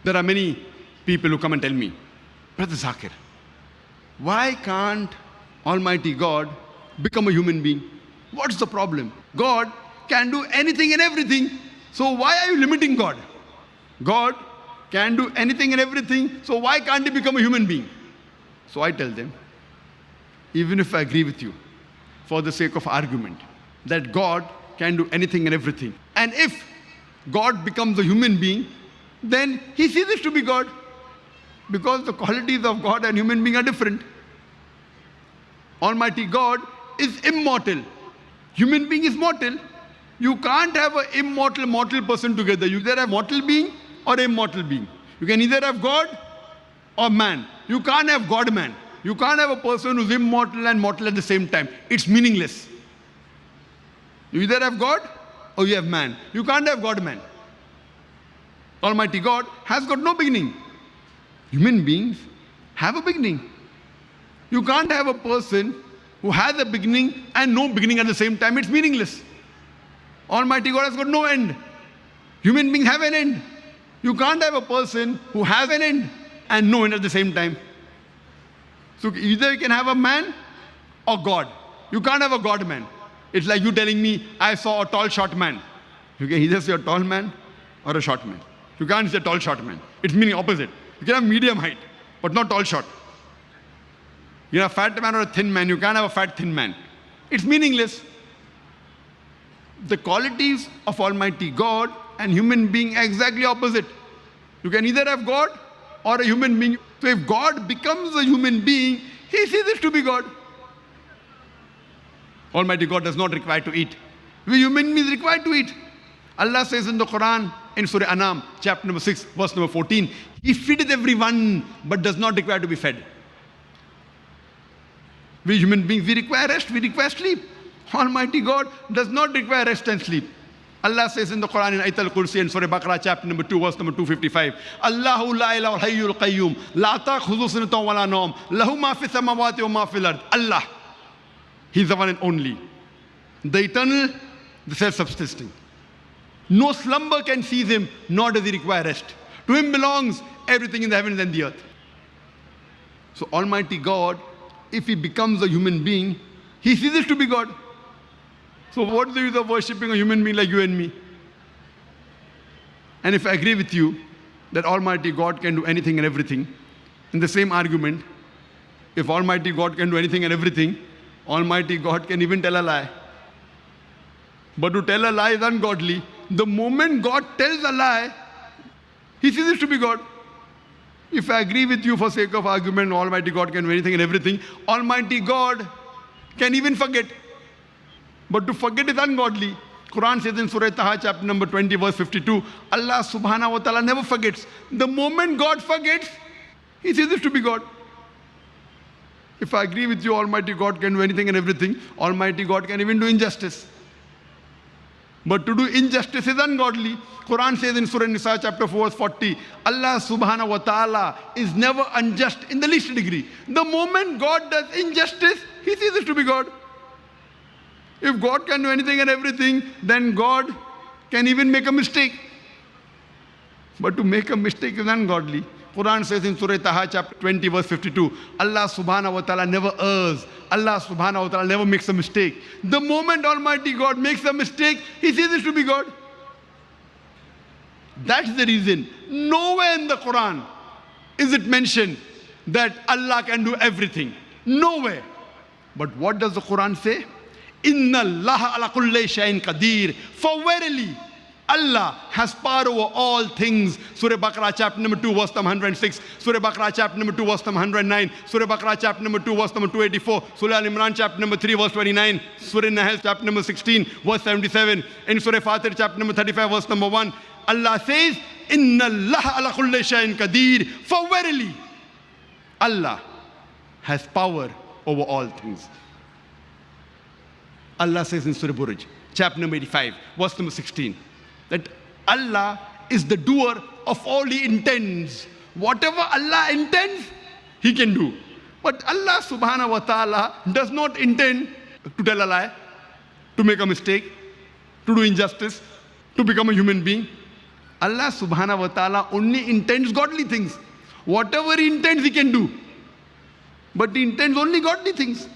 There are many people who come and tell me, Brother Zakir, why can't Almighty God become a human being? What's the problem? God can do anything and everything. So why are you limiting God? God can do anything and everything. So why can't he become a human being? So I tell them, even if I agree with you, for the sake of argument, that God can do anything and everything, and if God becomes a human being, then he ceases to be God, because the qualities of God and human being are different. Almighty God is immortal. Human being is mortal. You can't have an immortal, mortal person together. You either have mortal being or immortal being. You can either have God or man. You can't have God-man. You can't have a person who's immortal and mortal at the same time. It's meaningless. You either have God or you have man. You can't have God-man. Almighty God has got no beginning. Human beings have a beginning. You can't have a person who has a beginning and no beginning at the same time. It's meaningless. Almighty God has got no end. Human beings have an end. You can't have a person who has an end and no end at the same time. So either you can have a man or God. You can't have a God-man. It's like you telling me, I saw a tall, short man. You can either say a tall man or a short man. You can't say tall, short man. It's meaning opposite. You can have medium height, but not tall, short. You have a fat man or a thin man. You can't have a fat, thin man. It's meaningless. The qualities of Almighty God and human being are exactly opposite. You can either have God or a human being. So if God becomes a human being, he ceases to be God. Almighty God does not require to eat. We human beings require to eat. Allah says in the Quran, in Surah Anam, chapter number 6, verse number 14, he feedeth everyone, but does not require to be fed. We human beings, we require rest, we require sleep. Almighty God does not require rest and sleep. Allah says in the Quran in Ayatul Kursi and Surah Baqarah chapter number 2 verse number 255, Allahu la ilaha hayyul qayyum la ta'khudhuhu sinatun wa la nawm lahu ma fis samawati wa ma fil ard. Allah, he is the one and only, the eternal, the self-subsisting. No slumber can seize him, nor does he require rest. To him belongs everything in the heavens and the earth. So Almighty God, if he becomes a human being, he ceases to be God. So what is the use of worshipping a human being like you and me? And if I agree with you that Almighty God can do anything and everything, in the same argument, if Almighty God can do anything and everything, Almighty God can even tell a lie. But to tell a lie is ungodly. The moment God tells a lie, he ceases to be God. If I agree with you for sake of argument, Almighty God can do anything and everything, Almighty God can even forget. But to forget is ungodly. Quran says in Surah Taha, chapter number 20, verse 52, Allah subhanahu wa ta'ala never forgets. The moment God forgets, he ceases to be God. If I agree with you, Almighty God can do anything and everything, Almighty God can even do injustice. But to do injustice is ungodly. Quran says in Surah Nisa, chapter 4, verse 40, Allah subhanahu wa ta'ala is never unjust in the least degree. The moment God does injustice, he ceases to be God. If God can do anything and everything, then God can even make a mistake. But to make a mistake is ungodly. Quran says in Surah Taha, chapter 20, verse 52, Allah subhanahu wa ta'ala never errs. Allah subhanahu wa ta'ala never makes a mistake. The moment Almighty God makes a mistake, he ceases to be God. That's the reason. Nowhere in the Quran is it mentioned that Allah can do everything. Nowhere. But what does the Quran say? Inna Allah ala kulli shay'in qadir. For verily, Allah has power over all things. Surah Baqarah chapter number 2 verse number 106. Surah Baqarah chapter number 2 verse number 109. Surah Baqarah chapter number 2 verse number 284. Surah Al-Imran chapter number 3 verse 29. Surah Nahl chapter number 16 verse 77. In Surah Fatir chapter number 35 verse number 1. Allah says, Inna Allah ala kulli shay'in qadir. For verily, Allah has power over all things. Allah says in Surah Buruj, chapter number 85, verse number 16, that Allah is the doer of all he intends. Whatever Allah intends, he can do. But Allah subhanahu wa ta'ala does not intend to tell a lie, to make a mistake, to do injustice, to become a human being. Allah subhanahu wa ta'ala only intends godly things. Whatever he intends, he can do. But he intends only godly things.